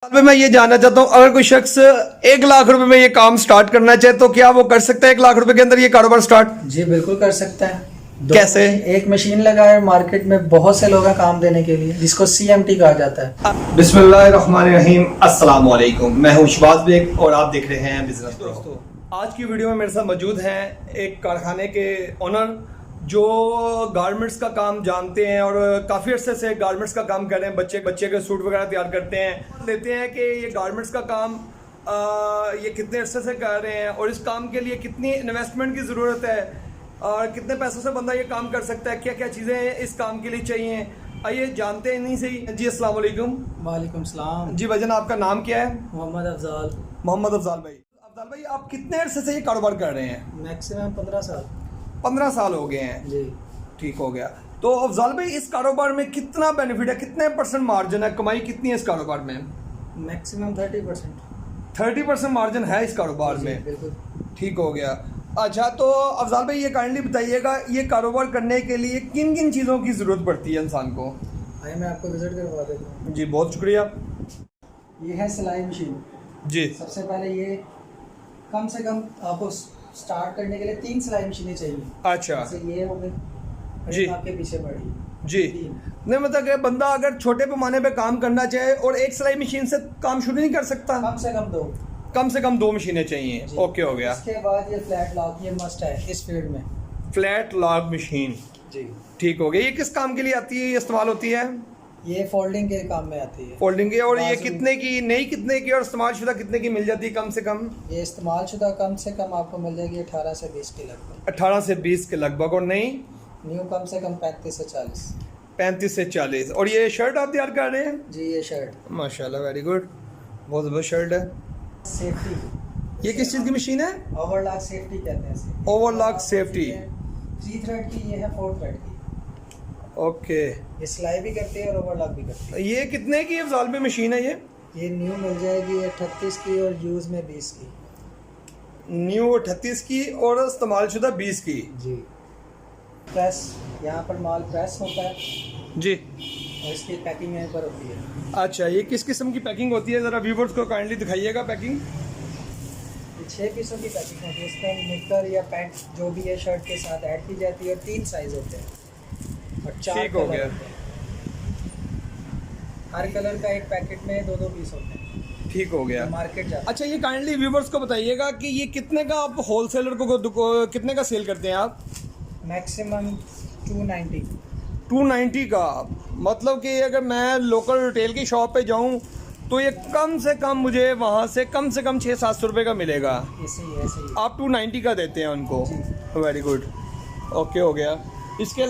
में मैं ये जानना चाहता हूँ, अगर कोई शख्स 1 लाख रुपए में ये काम स्टार्ट करना चाहे तो क्या वो कर सकता है 1 लाख रुपए के अंदर ये कारोबार स्टार्ट? जी बिल्कुल कर सकता है। कैसे? एक मशीन लगाए, मार्केट में बहुत से लोग हैं काम देने के लिए, जिसको CMT कहा जाता है। बिस्मिल्लाहिर्रहमानिर्रहीम, अस्सलाम वालेकुम। मैं हूँ शबाज बेग और आप देख रहे हैं बिजनेस प्रो। दोस्तों, आज की वीडियो में मेरे साथ मौजूद हैं एक कारखाने के ओनर जो गारमेंट्स का काम जानते हैं और काफ़ी अर्से से गारमेंट्स का काम कर रहे हैं। बच्चे के सूट वगैरह तैयार करते हैं, देते हैं कि ये गारमेंट्स का काम ये कितने अर्से से कर रहे हैं और इस काम के लिए कितनी इन्वेस्टमेंट की ज़रूरत है और कितने पैसों से बंदा ये काम कर सकता है, क्या क्या चीज़ें इस काम के लिए चाहिए, आइए जानते हैं। नहीं सही जी, अस्सलाम वालेकुम। वालेकुम सलाम जी भाईजान, आपका नाम क्या है? मोहम्मद अफजाल। मोहम्मद अफजाल भाई। अफजाल भाई, आप कितने अरसे से ये कारोबार कर रहे हैं? मैक्सिमम 15 साल। 15 साल हो गए हैं जी ठीक हो गया। तो अफजाल भाई, इस कारोबार में कितना बेनिफिट है, कितने परसेंट मार्जिन है, कमाई कितनी है इस कारोबार में? मैक्सिमम 30%। 30% मार्जिन है इस कारोबार में। बिल्कुल ठीक हो गया। अच्छा, तो अफजाल भाई ये काइंडली बताइएगा, ये कारोबार करने के लिए किन किन चीज़ों की ज़रूरत पड़ती है इंसान को? आइए मैं आपको विजिट करवा देता हूँ। जी बहुत शुक्रिया। ये है सिलाई मशीन। जी सबसे पहले ये कम से कम आपको स्टार्ट करने के लिए 3 सिलाई मशीनें चाहिए। अच्छा जैसे ये हो गई, जी। आपके पीछे पड़ी जी। 3। नहीं मतलब कि बंदा अगर छोटे पैमाने पे काम करना चाहे और एक सिलाई मशीन से काम शुरू नहीं कर सकता? कम से कम 2। कम से कम 2 मशीनें चाहिए। जी। ओके हो गया। इसके बाद ये फ्लैट लॉक, ये मस्ट है इस फील्ड में। फ्लैट लॉक मशीन जी। ठीक हो गया। ये किस काम के लिए आती है, ये इस्तेमाल होती है? ये फोल्डिंग के काम में आती है। फोल्डिंग की। और ये बाजू। कितने की, नई कितने की और इस्तेमाल शुदा कितने की मिल जाती है कम से कम? ये इस्तेमाल शुदा कम से कम आपको मिल जाएगी 18 से 20 के लगभग। 18 से 20 के लगभग। और नई? न्यू कम से कम 35 से 40। 35 से 40। और ये शर्ट आप तैयार कर रहे हैं? जी ये शर्ट। माशाल्लाह, वेरी गुड, बहुत ज़बरदस्त शर्ट है। सेफ्टी। ये किस चीज़ की मशीन है? ओवरलॉक सेफ्टी कहते हैं इसे। Overlock safety. 3 थ्रेड की, ये है 4 थ्रेड की। ओके। ये सिलाई भी करती है और ओवरलॉक भी करती है। ये कितने की अफजाल में मशीन है ये? ये न्यू मिल जाएगी 38 की और यूज़ में 20 की। न्यू 38 की और इस्तेमाल शुदा 20 की। जी। प्रेस, यहाँ पर माल प्रेस होता है जी। और इसकी पैकिंग यहीं पर होती है। अच्छा, ये किस किस्म की पैकिंग होती है, ज़रा व्यूवर्स को काइंडली दिखाइएगा पैकिंग। 6 पीसों की पैकिंग होती है। इसमें निकर या पैंट जो भी है शर्ट के साथ ऐड की जाती है और 3 साइज होते हैं और 4 ठीक हो कलर गया। होते हैं। हर कलर का एक पैकेट में 2-2 पीस होते हैं। ठीक हो गया। मार्केट जाता अच्छा, ये काइंडली व्यूवर्स को बताइएगा कि ये कितने का आप होलसेलर को कितने का सेल करते हैं आप? है मैक्सिमम 290। 290 का। मतलब कि अगर मैं लोकल रिटेल की शॉप पे जाऊं तो ये कम से कम मुझे वहाँ से कम 600-700 रुपये का मिलेगा। ऐसे ही। आप 290 का देते हैं उनको? जी। वेरी गुड, ओके हो गया। इसके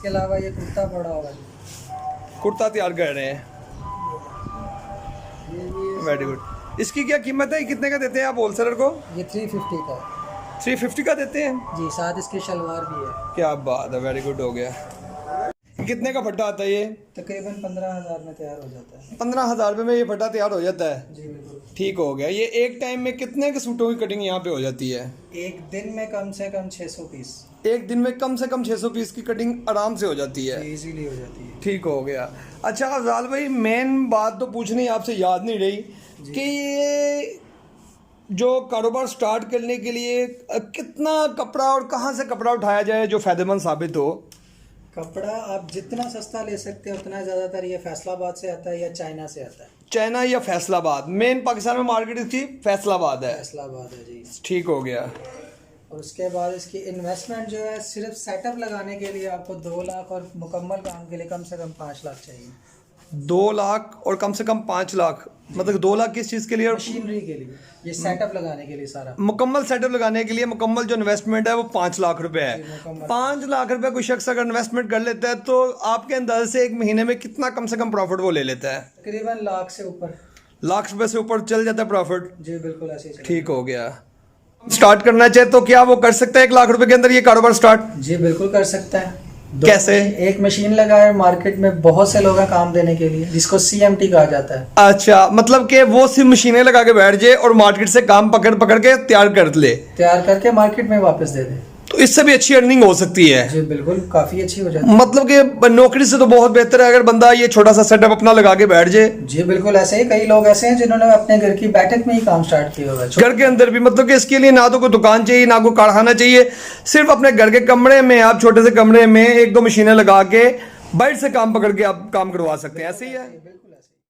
अलावा ये कुर्ता पड़ा होगा। कुर्ता तैयार कर रहे हैं। ये वेरी गुड। इसकी क्या कीमत है, कितने का देते हैं आप होलसेलर को? ये 350 का। 350 का देते हैं? जी, साथ इसकी शलवार भी है। क्या बात है, वेरी गुड हो गया। कितने का फट्टा आता है ये? तकरीबन 15,000 में तैयार हो जाता है। 15,000 रुपये में ये फट्टा तैयार हो जाता है? जी बिल्कुल। ठीक हो गया। ये एक टाइम में कितने के सूटों की कटिंग यहाँ पे हो जाती है? एक दिन में कम से कम 600 पीस। एक दिन में कम से कम 600 पीस की कटिंग आराम से हो जाती है? इजीली हो जाती है। ठीक हो गया। अच्छा अफजाल भाई, मेन बात तो पूछनी आपसे याद नहीं रही कि ये जो कारोबार स्टार्ट करने के लिए कितना कपड़ा और कहाँ से कपड़ा उठाया जाए जो फ़ायदेमंद साबित हो? कपड़ा आप जितना सस्ता ले सकते हैं उतना ज़्यादातर ये फैसलाबाद से आता है या चाइना से आता है। चाइना या फैसलाबाद? मेन पाकिस्तान में मार्केट इसकी फैसलाबाद है। फैसलाबाद है जी। ठीक हो गया। और उसके बाद इसकी इन्वेस्टमेंट जो है सिर्फ सेटअप लगाने के लिए आपको 2 लाख और मुकम्मल काम के लिए कम से कम 5 लाख चाहिए। 2 लाख और कम से कम 5 लाख, मतलब 2 लाख किस चीज़ के लिए? मशीनरी के लिए, ये सेटअप लगाने के लिए सारा। मुकम्मल सेटअप लगाने के लिए मुकम्मल जो इन्वेस्टमेंट है वो 5 लाख रुपए है। मुकम्मल। 5 लाख रुपए कोई शख्स अगर इन्वेस्टमेंट कर लेता है तो आपके अंदाजे से एक महीने में कितना कम से कम प्रॉफिट वो ले लेता है? तकरीबन लाख से ऊपर। लाख रुपए से ऊपर चल जाता है प्रॉफिट? जी बिल्कुल ऐसे ही। ठीक हो गया। स्टार्ट करना चाहे तो क्या वो कर सकता है 1 लाख रुपए के अंदर ये कारोबार स्टार्ट? जी बिल्कुल कर सकता है। कैसे? एक मशीन लगाए, मार्केट में बहुत से लोग हैं काम देने के लिए, जिसको CMT कहा जाता है। अच्छा, मतलब कि वो सिर्फ मशीनें लगा के बैठ जाए और मार्केट से काम पकड़ के तैयार कर ले, तैयार करके मार्केट में वापस दे दे। तो इससे भी अच्छी अर्निंग हो सकती है। जी बिल्कुल, काफ़ी अच्छी हो जाती है। मतलब कि नौकरी से तो बहुत बेहतर है अगर बंदा ये छोटा सा सेटअप अपना लगा के बैठ जाए। जी बिल्कुल, ऐसे ही कई लोग ऐसे हैं जिन्होंने अपने घर की बैठक में ही काम स्टार्ट किया हुआ है। घर के अंदर भी, मतलब कि इसके लिए ना तो कोई दुकान चाहिए ना कोई कारखाना चाहिए, सिर्फ अपने घर के कमरे में आप छोटे से कमरे में 1-2 मशीनें लगा के बाइट से काम पकड़ के आप काम करवा सकते हैं। ऐसे ही है।